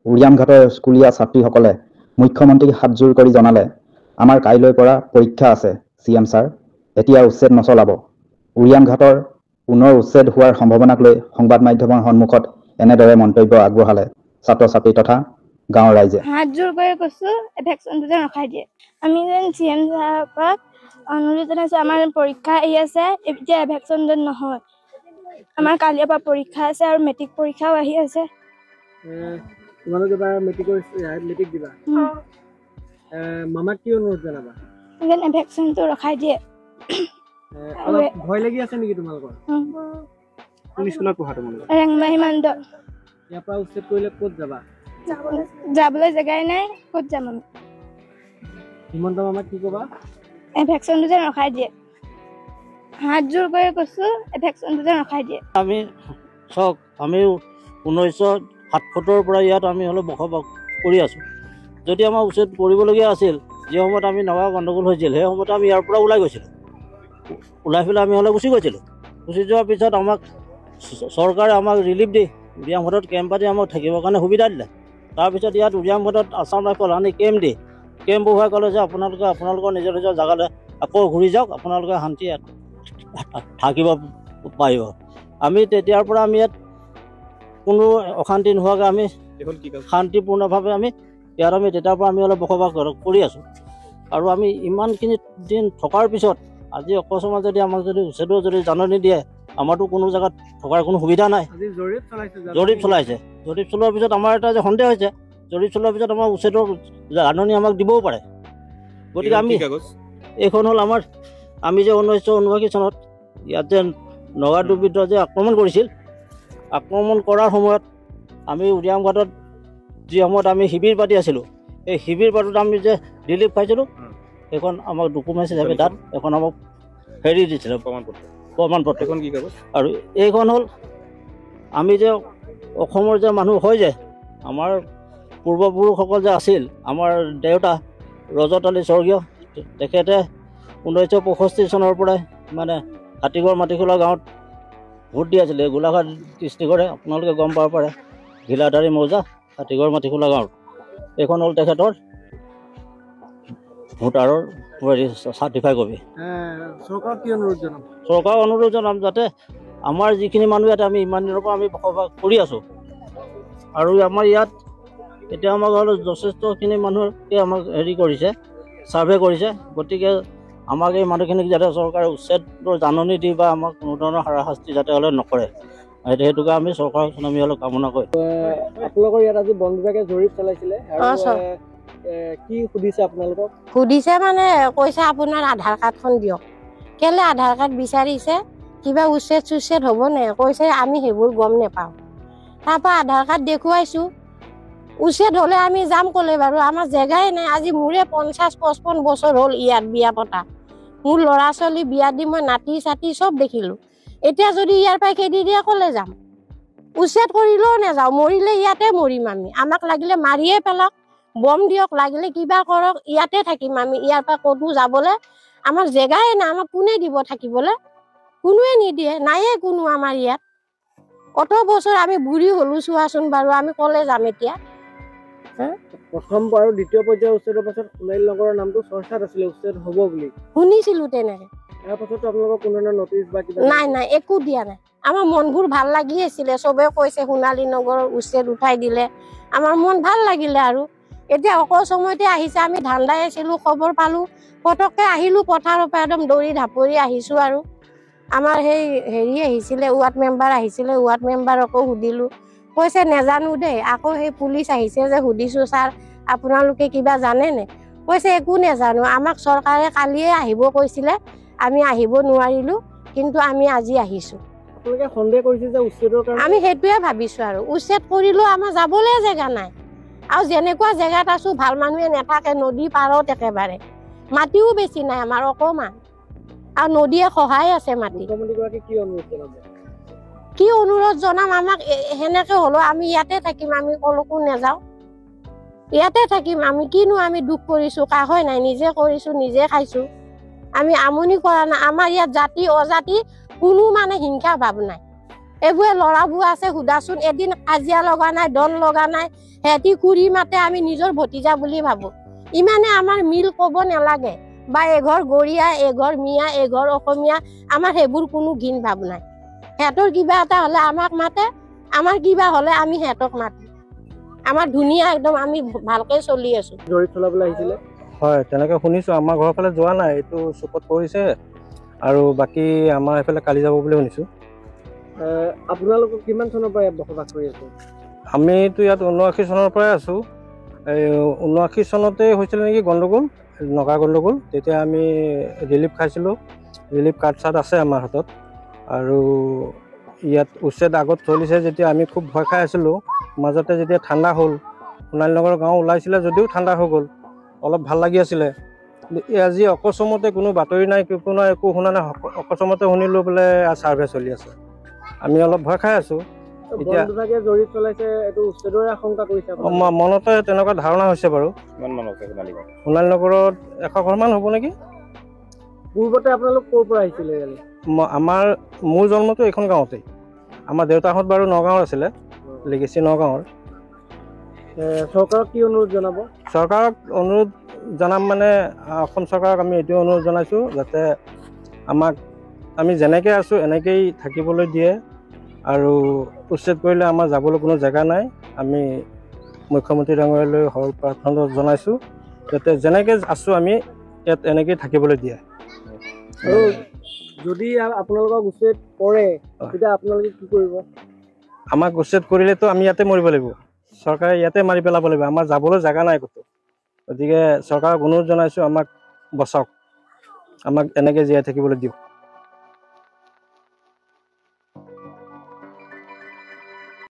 উৰিয়ামঘাটৰ স্কুলীয়া ছাত্ৰীসকলে মুখ্যমন্ত্ৰীক হাতজোৰ কৰি জনালে, আমাৰ কাইলৈৰ পৰা পৰীক্ষা আছে CM ছাৰ, এতিয়া উচ্ছেদ নচলাব। উৰিয়ামঘাটৰ পুনৰ উচ্ছেদ হোৱাৰ সম্ভাৱনাক লৈ সংবাদ মাধ্যমৰ সন্মুখত এনেদৰে মন্তব্য আগবঢ়ালে ছাত্ৰ ছাত্ৰী তথা গাঁৱৰ ৰাইজে। হাতজোৰ কৰি কৈছো ভেকচিনটো যেন ৰখাই দিয়ে। আমি যেন CM ছাৰক অনুৰোধ জনাইছো, আমাৰ পৰীক্ষা আহি আছে, এতিয়া ভেকচিন যেন নহয়। আমাৰ কালিৰ পৰা পৰীক্ষা আছে আৰু মেট্ৰিক পৰীক্ষাও আহি আছে। তোমালোকে এবাৰ মেট্ৰিক দিবা। মামাক কি অনুৰোধ জনাবা? যেন ভেকচিনটো ৰখাই দিয়ে। অলপ ভয় লাগি আছে নেকি তোমালোকৰ? কোন স্কুলত পঢ়া তোমালোকে? ৰেংমাহী মানদ। ইয়াৰ পৰা উচ্ছেদ কৰিলে ক'ত যাবা? যাবলৈ জেগাই নাই, ক'ত যাম আমি? হিমন্ত মামাক কি ক'বা? ভেকচিনটো যেন ৰখাই দিয়ে। হাতজোৰ কৰি কৈছো ভেকচিনটো যেন ৰখাই দিয়ে। আমি চাওক, আমি 1977 পৰা ইয়াত আমি হ'লে বসবাস কৰি আছোঁ। যদি আমাৰ উচ্ছেদ কৰিবলগীয়া আছিল, যি সময়ত আমি নগা গণ্ডগোল হৈছিল, সেই সময়তে আমি ইয়াৰ পৰা ওলাই গৈছিলোঁ। ওলাই পেলাই আমি হ'লে গুচি গৈছিলোঁ। গুচি যোৱাৰ পিছত আমাক চৰকাৰে আমাক ৰিলিফ দি উৰিয়ামঘাটত কেম্প পাতি আমাক থাকিবৰ কাৰণে সুবিধা দিলে। তাৰপিছত ইয়াত উৰিয়ামঘাটত আছাম ৰাইফল আনি কেম্প বহুৱাই ক'লে যে আপোনালোকৰ নিজৰ নিজৰ জেগালৈ আকৌ ঘূৰি যাওক, আপোনালোকে শান্তি থাকিব পাৰিব। আমি তেতিয়াৰ পৰা আমি ইয়াত কোনো অশান্তি নোহোৱাকৈ আমি শান্তিপূৰ্ণভাৱে আমি ইয়াত তেতিয়াৰ পৰা আমি অলপ বসবাস কৰি আছোঁ। আৰু আমি ইমানখিনি দিন থকাৰ পিছত আজি অকস্মাত যদি আমাক যদি উচ্ছেদৰ যদি জাননী দিয়ে, আমাৰতো কোনো জেগাত থকাৰ কোনো সুবিধা নাই। জৰীপ চলাইছে। জৰীপ চলোৱাৰ পিছত আমাৰ এটা যে সন্দেহ হৈছে, জৰীপ চলোৱাৰ পিছত আমাৰ উচ্ছেদৰ জাননী আমাক দিবও পাৰে। গতিকে আমি এইখন হ'ল আমাৰ, আমি যে 1979 চনত ইয়াত যে নগা দুৰ্বৃত্তই যে আক্ৰমণ কৰিছিল, আক্ৰমণ কৰাৰ সময়ত আমি উৰিয়ামঘাটত যি সময়ত আমি শিবিৰ পাতি আছিলোঁ, এই শিবিৰ পাতত আমি যে ৰিলিফ পাইছিলোঁ, সেইখন আমাক ডকুমেণ্টছ হিচাপে তাত এখন আমাক হেৰি দিছিলে, প্ৰমাণপত্ৰ। আৰু এইখন হ'ল আমি যে অসমৰ যে মানুহ হয় যে আমাৰ পূৰ্বপুৰুষসকল যে আছিল, আমাৰ দেউতা ৰজত আলী স্বৰ্গীয়, তেখেতে 1965 চনৰ পৰাই মানে হাতীগড় মাটিখোলা গাঁৱত ভোট দি আছিলে। গোলাঘাট ডিষ্ট্ৰিক্টৰে আপোনালোকে গম পাব পাৰে, ঘিলাধাৰী মৌজা হাতীগড় মাটিখোলা গাঁৱত। এইখন হ'ল তেখেতৰ ভোটাৰৰ চাৰ্টিফাই কপি। চৰকাৰক অনুৰোধ জনাম যাতে আমাৰ যিখিনি মানুহ ইয়াতে আমি ইমান দিনৰ পৰা আমি বসবাস কৰি আছোঁ, আৰু আমাৰ ইয়াত এতিয়া আমাক হ'লে যথেষ্টখিনি মানুহে আমাক হেৰি কৰিছে, ছাৰ্ভে কৰিছে। গতিকে আমাক এই মানুহখিনিক যাতে চৰকাৰে উচ্ছেদৰ জাননী দি বা আমাক কোনো ধৰণৰ হাৰাশাস্তি যাতে হ'লে নকৰে, সেইটোকে আমি চৰকাৰৰ আমি হ'লে কামনা কৰোঁ। আপোনালোকৰ ইয়াত আজি বন বিভাগে জৰীপ চলাইছিলে, কি সুধিছে আপোনালোকক? সুধিছে মানে কৈছে আপোনাৰ আধাৰ কাৰ্ডখন দিয়ক। কেলে আধাৰ কাৰ্ড বিচাৰিছে, কিবা উচ্ছেদ হ'ব নে? কৈছে আমি সেইবোৰ গম নাপাওঁ। তাৰপৰা আধাৰ কাৰ্ড দেখুৱাইছোঁ, উচ্ছেদ হ'লে আমি যাম ক'লে বাৰু, আমাৰ জেগাই নাই। আজি মোৰে 50-55 বছৰ হ'ল ইয়াত বিয়া পতা। মোৰ ল'ৰা ছোৱালী বিয়া দি মই নাতি চাতি চব দেখিলোঁ। এতিয়া যদি ইয়াৰ পৰা খেদি দিয়ে ক'লে যাম? উচ্ছেদ কৰিলেও নাযাওঁ, মৰিলে ইয়াতে মৰিম আমি। আমাক লাগিলে মাৰিয়ে পেলাওক, বম দিয়ক, লাগিলে কিবা কৰক, ইয়াতে থাকিম আমি। ইয়াৰ পৰা ক'তো যাবলৈ আমাৰ জেগাই নাই। আমাক কোনে দিব থাকিবলৈ? কোনোৱে নিদিয়ে, নায়ে কোনো আমাৰ ইয়াত। অত বছৰ আমি বুঢ়ী হ'লোঁ চোৱাচোন বাৰু, আমি ক'লে যাম এতিয়া? প্ৰথম আৰু দ্বিতীয় পৰ্যায়ৰ উচ্ছেদৰ পাছত সোণালী নগৰৰ নামটো চৰ্চাত আছিলে, উচ্ছেদ হ'ব বুলি শুনিছিলোঁ তেনেকে। ইয়াৰ পাছতো আপোনালোকৰ কোনো ধৰণৰ নটিচ বা কিবা? নাই, একো দিয়া নাই। আমাৰ মনবোৰ ভাল লাগি আছিলে, চবে কৈছে সোণালী নগৰৰ উচ্ছেদ উঠাই দিলে, আমাৰ মন ভাল লাগিলে। আৰু এতিয়া অকল সময়তে আহিছে, আমি ধান্দাই আছিলোঁ, খবৰ পালোঁ, পটককৈ আহিলোঁ পথাৰৰ পৰা, একদম দৌৰি ঢাপৰি আহিছোঁ। আৰু আমাৰ সেই হেৰি আহিছিলে, ৱাৰ্ড মেম্বাৰ আহিছিলে, ৱাৰ্ড মেম্বাৰকো সুধিলোঁ, কৈছে নেজানো দেই। আকৌ সেই পুলিচ আহিছে যে সুধিছোঁ, ছাৰ আপোনালোকে কিবা জানেনে? কৈছে একো নেজানো, আমাক চৰকাৰে কালিয়ে আহিব কৈছিলে, আমি আহিব নোৱাৰিলোঁ, কিন্তু আমি আজি আহিছোঁ। আপোনালোকে সন্দেহ কৰিছে যে উচ্ছেদৰ কাৰণে? আমি সেইটোৱে ভাবিছোঁ। আৰু উচ্ছেদ কৰিলেও আমাৰ যাবলৈ জেগা নাই। আৰু যেনেকুৱা জেগাত আছোঁ, ভাল মানুহে নাথাকে, নদী পাৰত একেবাৰে। মাটিও বেছি নাই আমাৰ, অকণমান, আৰু নদীয়ে সহায় আছে মাটি। মুখ্যমন্ত্ৰীগৰাকীক কি অনুৰোধ জনাব? কি অনুৰোধ জনাম? আমাক সেনেকে হ'লেও আমি ইয়াতে থাকিম, আমি কলৈকো নাযাওঁ, ইয়াতে থাকিম আমি। কিনো আমি দুখ কৰিছোঁ, কাহই নাই, নিজে কৰিছোঁ, নিজে খাইছোঁ। আমি আমনি কৰা নাই। আমাৰ ইয়াত জাতি অজাতি কোনো মানে হিংসা ভাৱ নাই। এইবোৰে ল'ৰাবোৰ আছে সোধাচোন, এদিন কাজিয়া লগা নাই, দল লগা নাই, সিহঁতি কুৰি মাতে, আমি নিজৰ ভতিজা বুলি ভাবো। ইমানে আমাৰ মিল ক'ব নালাগে, বা এঘৰ গৰীয়া, এঘৰ মিয়া, এঘৰ অসমীয়া, আমাৰ সেইবোৰ কোনো ঘিণ ভাৱ নাই। সিহঁতৰ কিবা এটা হ'লে আমাক মাতে, আমাৰ কিবা হ'লে আমি সিহঁতক মাতো। আমাৰ ধুনীয়া একদম, আমি ভালকে চলি আছো। জৰীপ চলাবলৈ আহিছিলে। হয়, তেনেকৈ শুনিছোঁ। আমাৰ ঘৰৰ ফালে যোৱা নাই, এইটো চুকত পৰিছে, আৰু বাকী আমাৰ এইফালে কালি যাব বুলি শুনিছোঁ। আপোনালোক কিমান চনৰ পৰা ইয়াত বসবাস কৰি আছে? আমিতো ইয়াত 79 চনৰ পৰাই আছোঁ। এই 79 চনতে হৈছিলে নেকি গণ্ডগোল, নগা গণ্ডগোল। তেতিয়া আমি ৰিলিফ খাইছিলোঁ, ৰিলিফ কাৰ্ড চাৰ্ড আছে আমাৰ হাতত। আৰু ইয়াত উচ্ছেদ আগত চলিছে যেতিয়া আমি খুব ভয় খাই আছিলোঁ। মাজতে যেতিয়া ঠাণ্ডা হ'ল, সোণালী নগৰ গাঁও ওলাইছিলে যদিও ঠাণ্ডা হৈ গ'ল, অলপ ভাল লাগি আছিলে। আজি অকস্মাতে কোনো বাতৰি নাই, একো শুনা নাই, অকস্মাতে শুনিলোঁ বোলে ছাৰ্ভে চলি আছে। আমি অলপ ভয় খাই আছোঁ। এতিয়া জৰীপ চলাইছে, এইটো উচ্ছেদৰে আশংকা কৰিছে? মনতে তেনেকুৱা ধাৰণা হৈছে বাৰু। সোণালী নগৰত 100 ঘৰমান হ'ব নেকি। পূৰ্বতে আপোনালোক ক'ৰ পৰা আহিছিলে ইয়ালৈ? আমাৰ মোৰ জন্মটো এইখন গাঁৱতেই। আমাৰ দেউতাহঁত বাৰু নগাঁৱৰ আছিলে, লিগেচি নগাঁৱৰ। চৰকাৰক কি অনুৰোধ জনাব? চৰকাৰক অনুৰোধ জনাম মানে অসম চৰকাৰক আমি এইটো অনুৰোধ জনাইছোঁ, যাতে আমি যেনেকৈ আছোঁ এনেকেই থাকিবলৈ দিয়ে। আৰু উচ্ছেদ কৰিলে আমাৰ যাবলৈ কোনো জেগা নাই। আমি মুখ্যমন্ত্ৰী ডাঙৰীয়ালৈ সৰল প্ৰাৰ্থনা জনাইছোঁ, যাতে যেনেকৈ আছোঁ আমি ইয়াত এনেকেই থাকিবলৈ দিয়ে। আৰু যদি আপোনালোকক উচ্ছেদ কৰে, তেতিয়া আপোনালোকে কি কৰিব? আমাক উচ্ছেদ কৰিলেতো আমি ইয়াতে মৰিব লাগিব, চৰকাৰে ইয়াতে মাৰি পেলাব লাগিব। আমাৰ যাবলৈ জেগা নাই ক'তো। গতিকে চৰকাৰক অনুৰোধ জনাইছোঁ, আমাক বচাওক, আমাক এনেকৈ জীয়াই থাকিবলৈ দিয়ক।